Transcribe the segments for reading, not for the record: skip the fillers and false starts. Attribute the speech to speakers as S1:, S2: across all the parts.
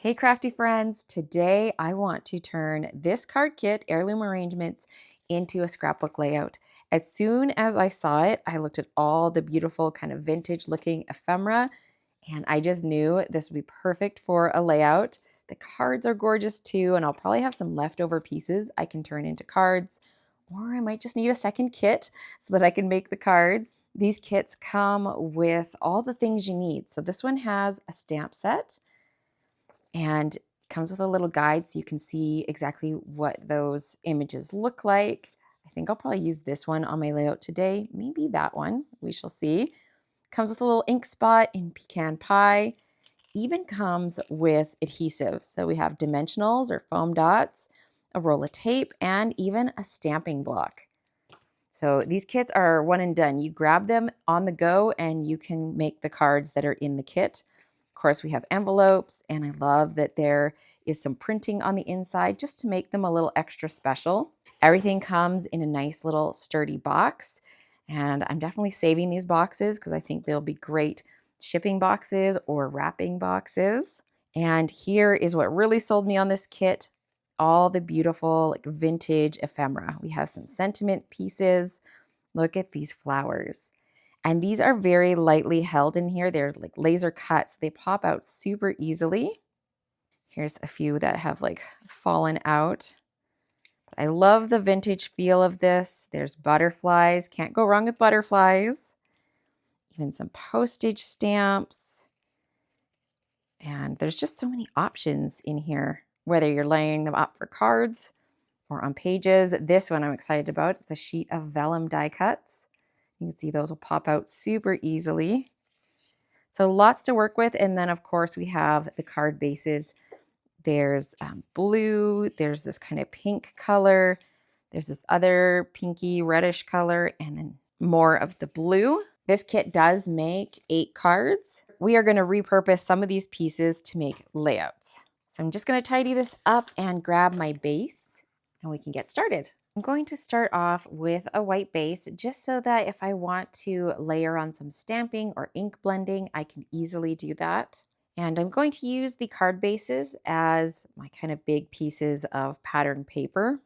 S1: Hey crafty friends, today I want to turn this card kit, Heirloom Arrangements, into a scrapbook layout. As soon as I saw it, I looked at all the beautiful kind of vintage looking ephemera and I just knew this would be perfect for a layout. The cards are gorgeous too, and I'll probably have some leftover pieces I can turn into cards, or I might just need a second kit so that I can make the cards. These kits come with all the things you need. So this one has a stamp set, and comes with a little guide so you can see exactly what those images look like. I think I'll probably use this one on my layout today, maybe that one, we shall see. Comes with a little ink spot in pecan pie, even comes with adhesive. So we have dimensionals or foam dots, a roll of tape, and even a stamping block. So these kits are one and done. You grab them on the go and you can make the cards that are in the kit. Of course, we have envelopes, and I love that there is some printing on the inside just to make them a little extra special. Everything comes in a nice little sturdy box, and I'm definitely saving these boxes because I think they'll be great shipping boxes or wrapping boxes. And here is what really sold me on this kit: all the beautiful like vintage ephemera. We have some sentiment pieces. Look at these flowers. And these are very lightly held in here. They're like laser cut, so they pop out super easily. Here's a few that have like fallen out. But I love the vintage feel of this. There's butterflies. Can't go wrong with butterflies. Even some postage stamps. And there's just so many options in here, whether you're laying them up for cards or on pages. This one I'm excited about. It's a sheet of vellum die cuts. You can see those will pop out super easily. So lots to work with. And then of course we have the card bases. There's blue, there's this kind of pink color, there's this other pinky reddish color, and then more of the blue. This kit does make 8 cards. We are going to repurpose some of these pieces to make layouts. So I'm just going to tidy this up and grab my base, and we can get started. I'm going to start off with a white base just so that if I want to layer on some stamping or ink blending, I can easily do that. And I'm going to use the card bases as my kind of big pieces of pattern paper.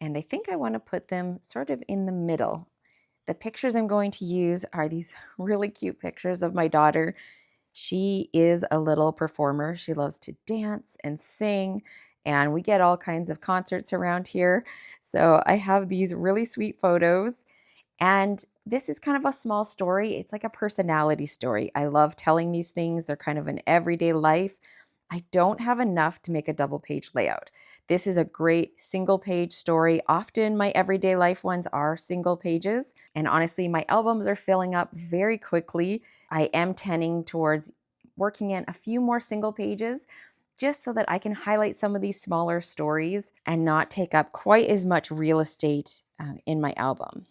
S1: And I think I want to put them sort of in the middle. The pictures I'm going to use are these really cute pictures of my daughter. She is a little performer. She loves to dance and sing, and we get all kinds of concerts around here. So I have these really sweet photos, and this is kind of a small story. It's like a personality story. I love telling these things. They're kind of an everyday life. I don't have enough to make a double page layout. This is a great single page story. Often my everyday life ones are single pages. And honestly, my albums are filling up very quickly. I am tending towards working in a few more single pages just so that I can highlight some of these smaller stories and not take up quite as much real estate in my album.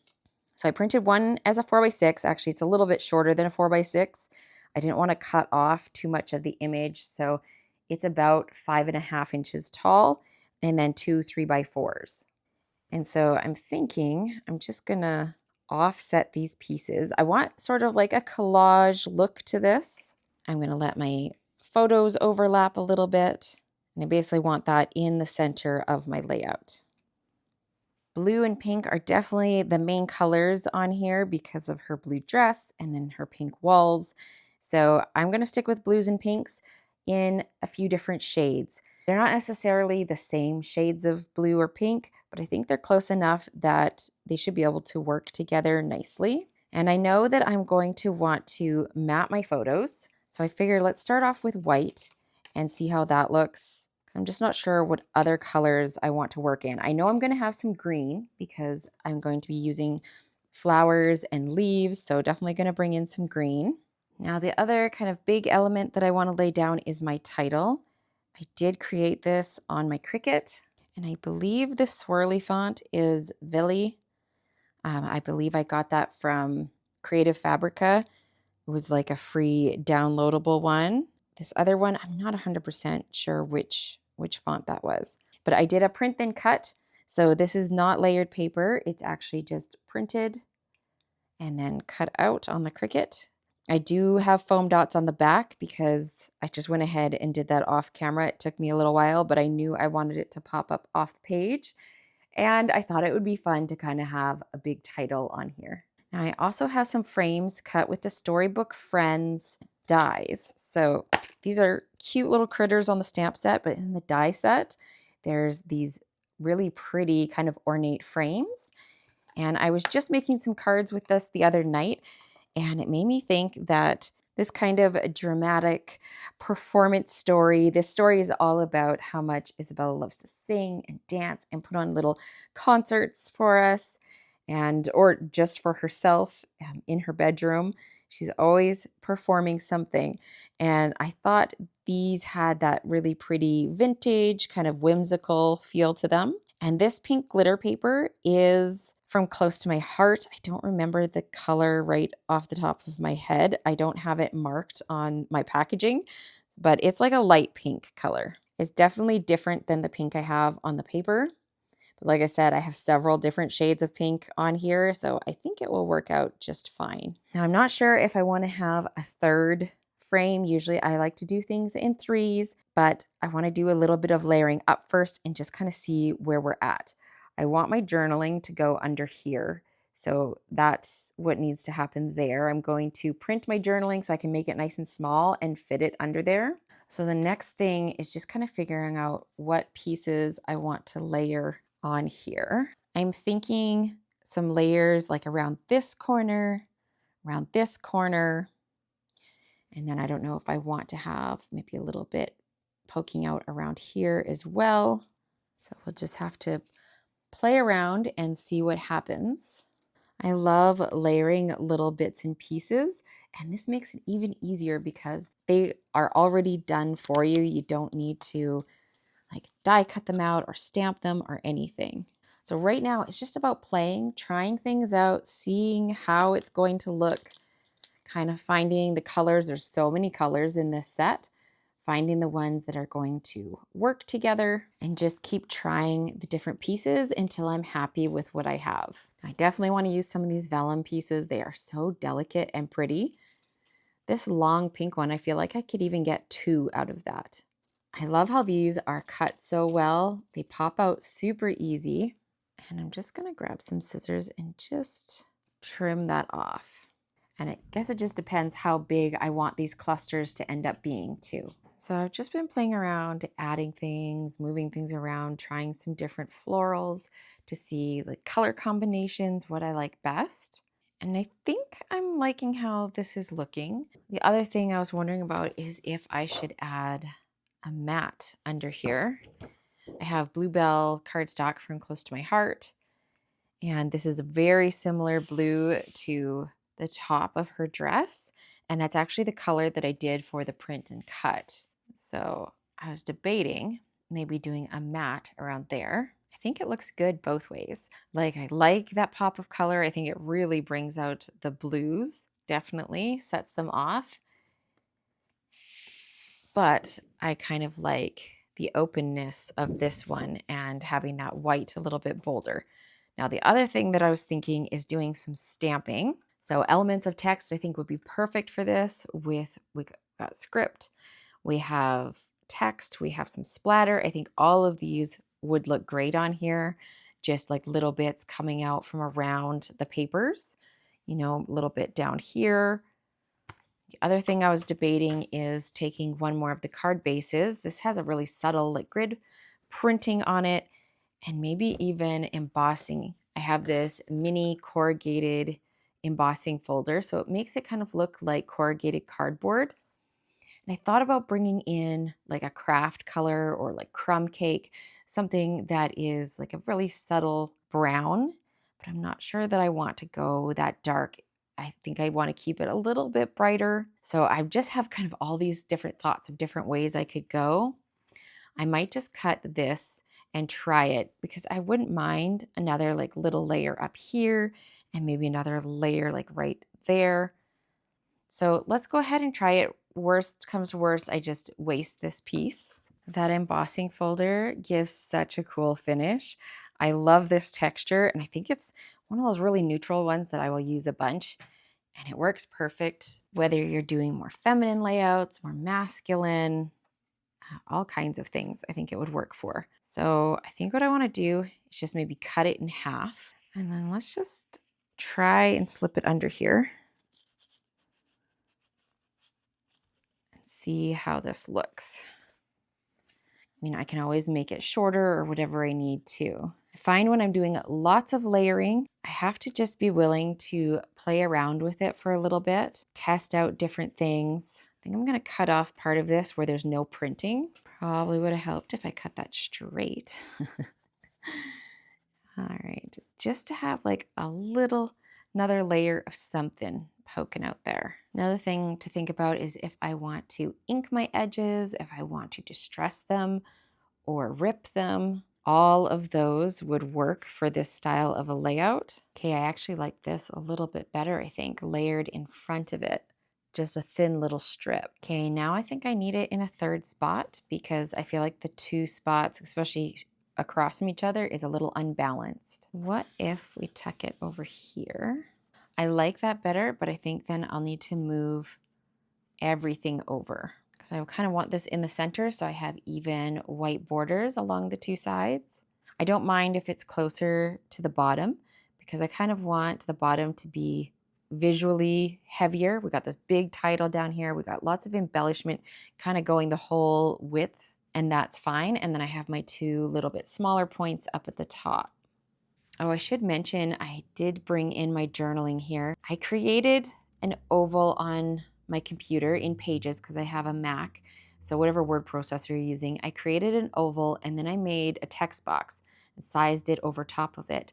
S1: So I printed one as a 4x6. Actually, it's a little bit shorter than a 4x6. I didn't want to cut off too much of the image, so it's about 5.5 inches tall, and then 2 3x4s. And so I'm thinking I'm just gonna offset these pieces. I want sort of like a collage look to this. I'm gonna let my photos overlap a little bit, and I basically want that in the center of my layout. Blue and pink are definitely the main colors on here because of her blue dress and then her pink walls. So I'm going to stick with blues and pinks in a few different shades. They're not necessarily the same shades of blue or pink, but I think they're close enough that they should be able to work together nicely. And I know that I'm going to want to map my photos. So I figured let's start off with white and see how that looks. I'm just not sure what other colors I want to work in. I know I'm going to have some green because I'm going to be using flowers and leaves, so definitely going to bring in some green. Now the other kind of big element that I want to lay down is my title. I did create this on my Cricut, and I believe the swirly font is Villy. I believe I got that from Creative Fabrica. It was like a free downloadable one. This other one, I'm not 100% sure which font that was. But I did a print then cut. So this is not layered paper. It's actually just printed and then cut out on the Cricut. I do have foam dots on the back because I just went ahead and did that off camera. It took me a little while, but I knew I wanted it to pop up off the page. And I thought it would be fun to kind of have a big title on here. Now I also have some frames cut with the Storybook Friends dies. So these are cute little critters on the stamp set, but in the die set, there's these really pretty kind of ornate frames. And I was just making some cards with this the other night, and it made me think that this kind of dramatic performance story, this story is all about how much Isabella loves to sing and dance and put on little concerts for us, and or just for herself in her bedroom. She's always performing something. And I thought these had that really pretty vintage, kind of whimsical feel to them. And this pink glitter paper is from Close to My Heart. I don't remember the color right off the top of my head. I don't have it marked on my packaging, but it's like a light pink color. It's definitely different than the pink I have on the paper. But like I said, I have several different shades of pink on here, so I think it will work out just fine. Now, I'm not sure if I want to have a third frame. Usually I like to do things in threes, but I want to do a little bit of layering up first and just kind of see where we're at. I want my journaling to go under here. So that's what needs to happen there. I'm going to print my journaling so I can make it nice and small and fit it under there. So the next thing is just kind of figuring out what pieces I want to layer on here. I'm thinking some layers like around this corner, around this corner, and then I don't know if I want to have maybe a little bit poking out around here as well. So we'll just have to play around and see what happens. I love layering little bits and pieces, and this makes it even easier because they are already done for you. You don't need to like die cut them out or stamp them or anything. So right now it's just about playing, trying things out, seeing how it's going to look, kind of finding the colors. There's so many colors in this set, finding the ones that are going to work together and just keep trying the different pieces until I'm happy with what I have. I definitely want to use some of these vellum pieces. They are so delicate and pretty. This long pink one, I feel like I could even get 2 out of that. I love how these are cut so well. They pop out super easy. And I'm just going to grab some scissors and just trim that off. And I guess it just depends how big I want these clusters to end up being too. So I've just been playing around, adding things, moving things around, trying some different florals to see the color combinations, what I like best. And I think I'm liking how this is looking. The other thing I was wondering about is if I should add a matte under here. I have Bluebell cardstock from Close to My Heart. And this is a very similar blue to the top of her dress. And that's actually the color that I did for the print and cut. So I was debating maybe doing a matte around there. I think it looks good both ways. Like I like that pop of color. I think it really brings out the blues, definitely sets them off. But I kind of like the openness of this one and having that white a little bit bolder. Now, the other thing that I was thinking is doing some stamping. So elements of text I think would be perfect for this. We got script, we have text, we have some splatter. I think all of these would look great on here. Just like little bits coming out from around the papers, you know, a little bit down here. The other thing I was debating is taking one more of the card bases. This has a really subtle like grid printing on it, and maybe even embossing. I have this mini corrugated embossing folder, so it makes it kind of look like corrugated cardboard. And I thought about bringing in like a craft color or like crumb cake, something that is like a really subtle brown, but I'm not sure that I want to go that dark. I think I want to keep it a little bit brighter. So I just have kind of all these different thoughts of different ways I could go. I might just cut this and try it because I wouldn't mind another like little layer up here and maybe another layer like right there. So let's go ahead and try it. Worst comes to worst, I just waste this piece. That embossing folder gives such a cool finish. I love this texture, and I think it's one of those really neutral ones that I will use a bunch. And it works perfect whether you're doing more feminine layouts, more masculine, all kinds of things I think it would work for. So I think what I want to do is just maybe cut it in half. And then let's just try and slip it under here and see how this looks. I mean, I can always make it shorter or whatever I need to. I find when I'm doing lots of layering, I have to just be willing to play around with it for a little bit, test out different things. I think I'm going to cut off part of this where there's no printing. Probably would have helped if I cut that straight. All right, just to have like another layer of something poking out there. Another thing to think about is if I want to ink my edges, if I want to distress them or rip them, all of those would work for this style of a layout. Okay, I actually like this a little bit better, I think, layered in front of it. Just a thin little strip. Okay, now I think I need it in a third spot because I feel like the two spots, especially across from each other, is a little unbalanced. What if we tuck it over here? I like that better, but I think then I'll need to move everything over because I kind of want this in the center so I have even white borders along the two sides. I don't mind if it's closer to the bottom because I kind of want the bottom to be visually heavier. We got this big title down here. We got lots of embellishment kind of going the whole width, and that's fine. And then I have my two little bit smaller points up at the top. Oh, I should mention I did bring in my journaling here. I created an oval on my computer in Pages because I have a Mac. So whatever word processor you're using, I created an oval and then I made a text box and sized it over top of it.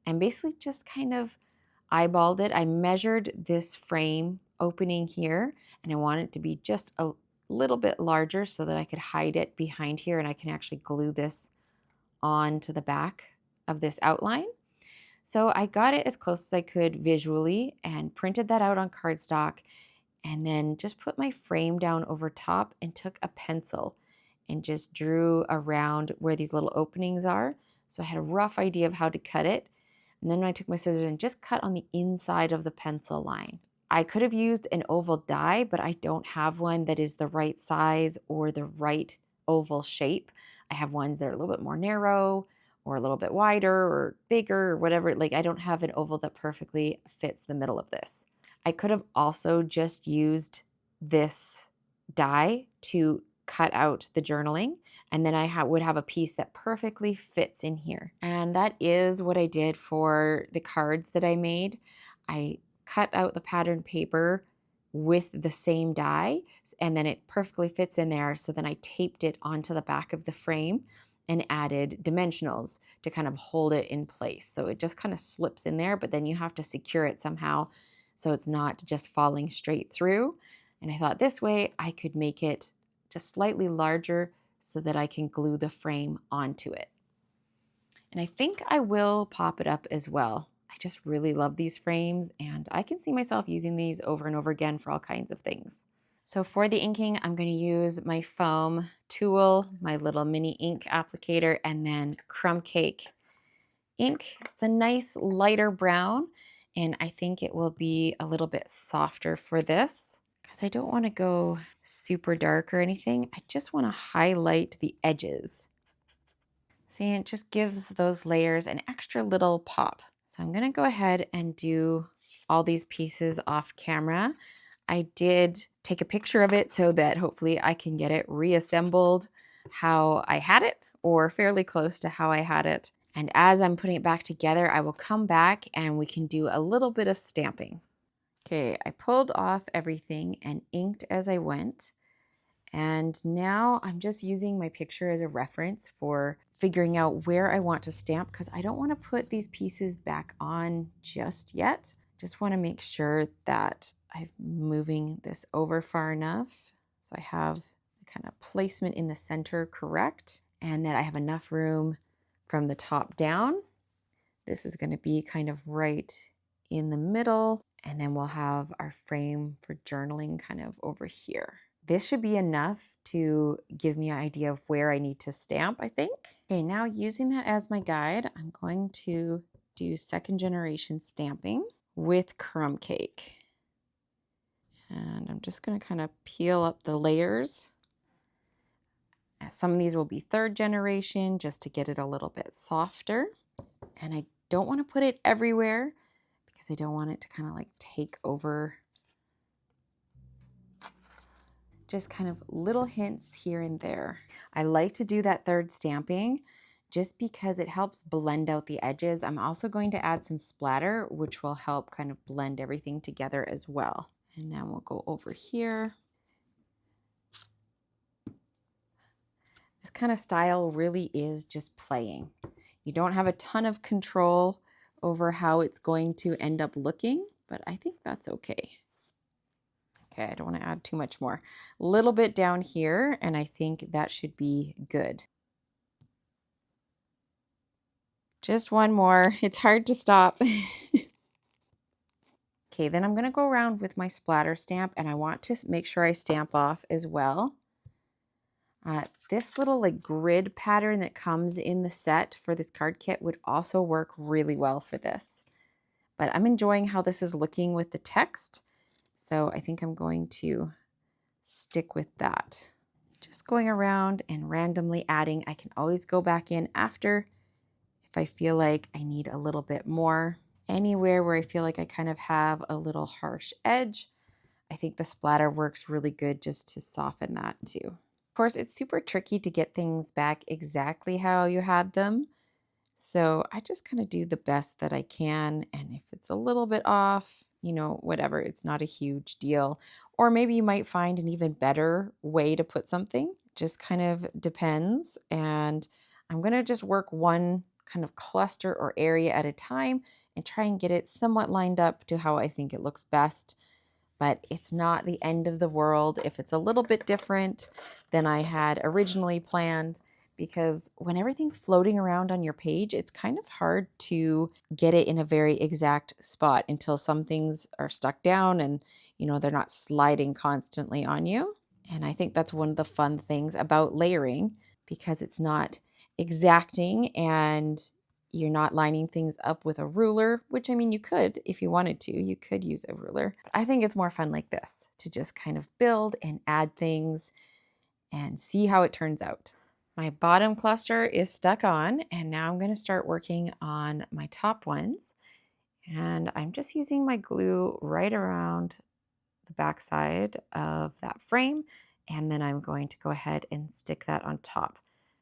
S1: And basically just kind of eyeballed it. I measured this frame opening here and I want it to be just a little bit larger so that I could hide it behind here and I can actually glue this onto the back of this outline. So I got it as close as I could visually and printed that out on cardstock and then just put my frame down over top and took a pencil and just drew around where these little openings are. So I had a rough idea of how to cut it. And then I took my scissors and just cut on the inside of the pencil line. I could have used an oval die, but I don't have one that is the right size or the right oval shape. I have ones that are a little bit more narrow or a little bit wider or bigger or whatever. Like I don't have an oval that perfectly fits the middle of this. I could have also just used this die to cut out the journaling, and then I would have a piece that perfectly fits in here. And that is what I did for the cards that I made. I cut out the pattern paper with the same die, and then it perfectly fits in there. So then I taped it onto the back of the frame and added dimensionals to kind of hold it in place. So it just kind of slips in there, but then you have to secure it somehow so it's not just falling straight through. And I thought this way I could make it just slightly larger so that I can glue the frame onto it. And I think I will pop it up as well. I just really love these frames and I can see myself using these over and over again for all kinds of things. So for the inking, I'm going to use my foam tool, my little mini ink applicator, and then Crumb Cake ink. It's a nice lighter brown, and I think it will be a little bit softer for this because I don't want to go super dark or anything. I just want to highlight the edges. See, it just gives those layers an extra little pop. So I'm going to go ahead and do all these pieces off camera. I did take a picture of it so that hopefully I can get it reassembled how I had it or fairly close to how I had it. And as I'm putting it back together, I will come back and we can do a little bit of stamping. Okay, I pulled off everything and inked as I went. And now I'm just using my picture as a reference for figuring out where I want to stamp because I don't want to put these pieces back on just yet. Just want to make sure that I'm moving this over far enough so I have the kind of placement in the center correct and that I have enough room from the top down. This is going to be kind of right in the middle, and then we'll have our frame for journaling kind of over here. This should be enough to give me an idea of where I need to stamp, I think. Okay, now using that as my guide, I'm going to do second generation stamping with Crumb Cake. And I'm just going to kind of peel up the layers. Some of these will be 3rd generation just to get it a little bit softer. And I don't want to put it everywhere because I don't want it to kind of like take over. Just kind of little hints here and there. I like to do that 3rd stamping just because it helps blend out the edges. I'm also going to add some splatter, which will help kind of blend everything together as well. And then we'll go over here. This kind of style really is just playing. You don't have a ton of control over how it's going to end up looking, but I think that's okay. Okay, I don't want to add too much more. A little bit down here, and I think that should be good. Just one more. It's hard to stop. Okay, then I'm going to go around with my splatter stamp, and I want to make sure I stamp off as well. This little like grid pattern that comes in the set for this card kit would also work really well for this. But I'm enjoying how this is looking with the text, so I think I'm going to stick with that. Just going around and randomly adding. I can always go back in after if I feel like I need a little bit more. Anywhere where I feel like I kind of have a little harsh edge, I think the splatter works really good just to soften that too. Of course, it's super tricky to get things back exactly how you had them. So I just kind of do the best that I can. And if it's a little bit off, you know, whatever, it's not a huge deal. Or maybe you might find an even better way to put something. Just kind of depends. And I'm going to just work one kind of cluster or area at a time and try and get it somewhat lined up to how I think it looks best. But it's not the end of the world if it's a little bit different than I had originally planned, because when everything's floating around on your page, it's kind of hard to get it in a very exact spot until some things are stuck down and, you know, they're not sliding constantly on you. And I think that's one of the fun things about layering, because it's not exacting and you're not lining things up with a ruler, which I mean, you could, if you wanted to, you could use a ruler. But I think it's more fun like this, to just kind of build and add things and see how it turns out. My bottom cluster is stuck on, and now I'm going to start working on my top ones. And I'm just using my glue right around the back side of that frame, and then I'm going to go ahead and stick that on top.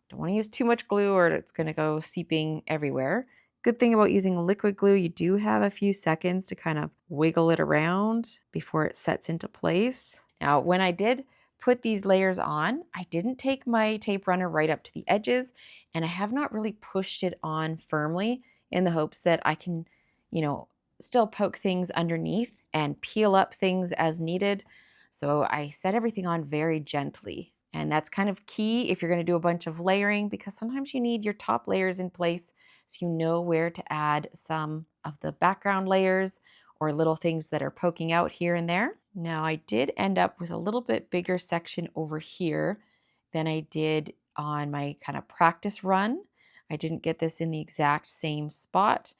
S1: Don't want to use too much glue or it's going to go seeping everywhere. Good thing about using liquid glue, you do have a few seconds to kind of wiggle it around before it sets into place. Now, when I did put these layers on, I didn't take my tape runner right up to the edges, and I have not really pushed it on firmly in the hopes that I can, you know, still poke things underneath and peel up things as needed. So I set everything on very gently. And that's kind of key if you're going to do a bunch of layering, because sometimes you need your top layers in place so you know where to add some of the background layers or little things that are poking out here and there. Now I did end up with a little bit bigger section over here than I did on my kind of practice run. I didn't get this in the exact same spot,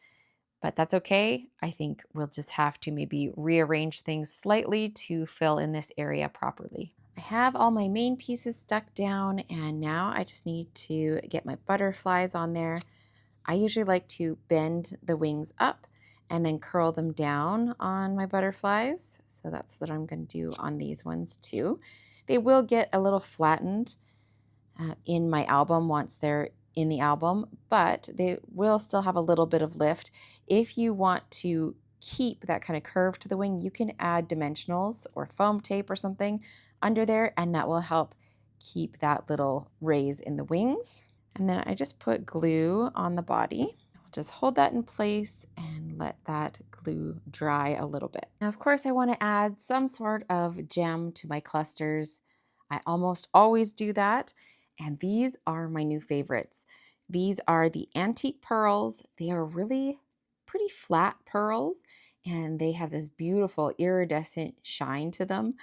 S1: but that's okay. I think we'll just have to maybe rearrange things slightly to fill in this area properly. I have all my main pieces stuck down, and now I just need to get my butterflies on there. I usually like to bend the wings up and then curl them down on my butterflies. So that's what I'm going to do on these ones too. They will get a little flattened in my album once they're in the album, but they will still have a little bit of lift. If you want to keep that kind of curve to the wing, you can add dimensionals or foam tape or something under there, and that will help keep that little raise in the wings. And then I just put glue on the body. I'll just hold that in place and let that glue dry a little bit. Now, of course, I want to add some sort of gem to my clusters. I almost always do that. And these are my new favorites. These are the antique pearls. They are really pretty flat pearls, and they have this beautiful iridescent shine to them.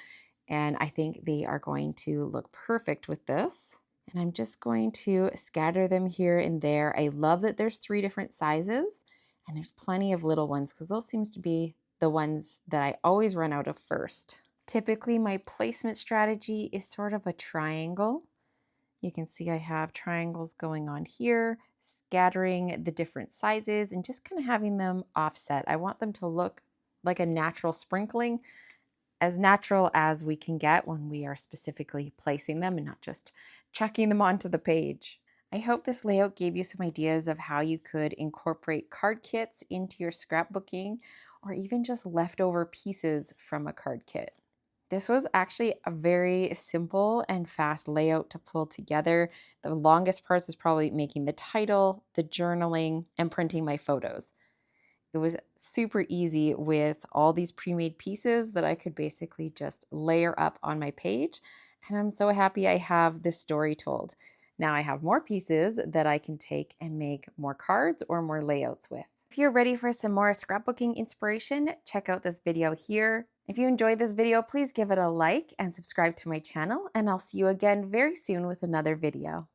S1: And I think they are going to look perfect with this. And I'm just going to scatter them here and there. I love that there's 3 different sizes, and there's plenty of little ones because those seems to be the ones that I always run out of first. Typically, my placement strategy is sort of a triangle. You can see I have triangles going on here, scattering the different sizes and just kind of having them offset. I want them to look like a natural sprinkling, as natural as we can get when we are specifically placing them and not just chucking them onto the page. I hope this layout gave you some ideas of how you could incorporate card kits into your scrapbooking or even just leftover pieces from a card kit. This was actually a very simple and fast layout to pull together. The longest parts is probably making the title, the journaling, and printing my photos. It was super easy with all these pre-made pieces that I could basically just layer up on my page. And I'm so happy I have this story told. Now I have more pieces that I can take and make more cards or more layouts with. If you're ready for some more scrapbooking inspiration, check out this video here. If you enjoyed this video, please give it a like and subscribe to my channel, and I'll see you again very soon with another video.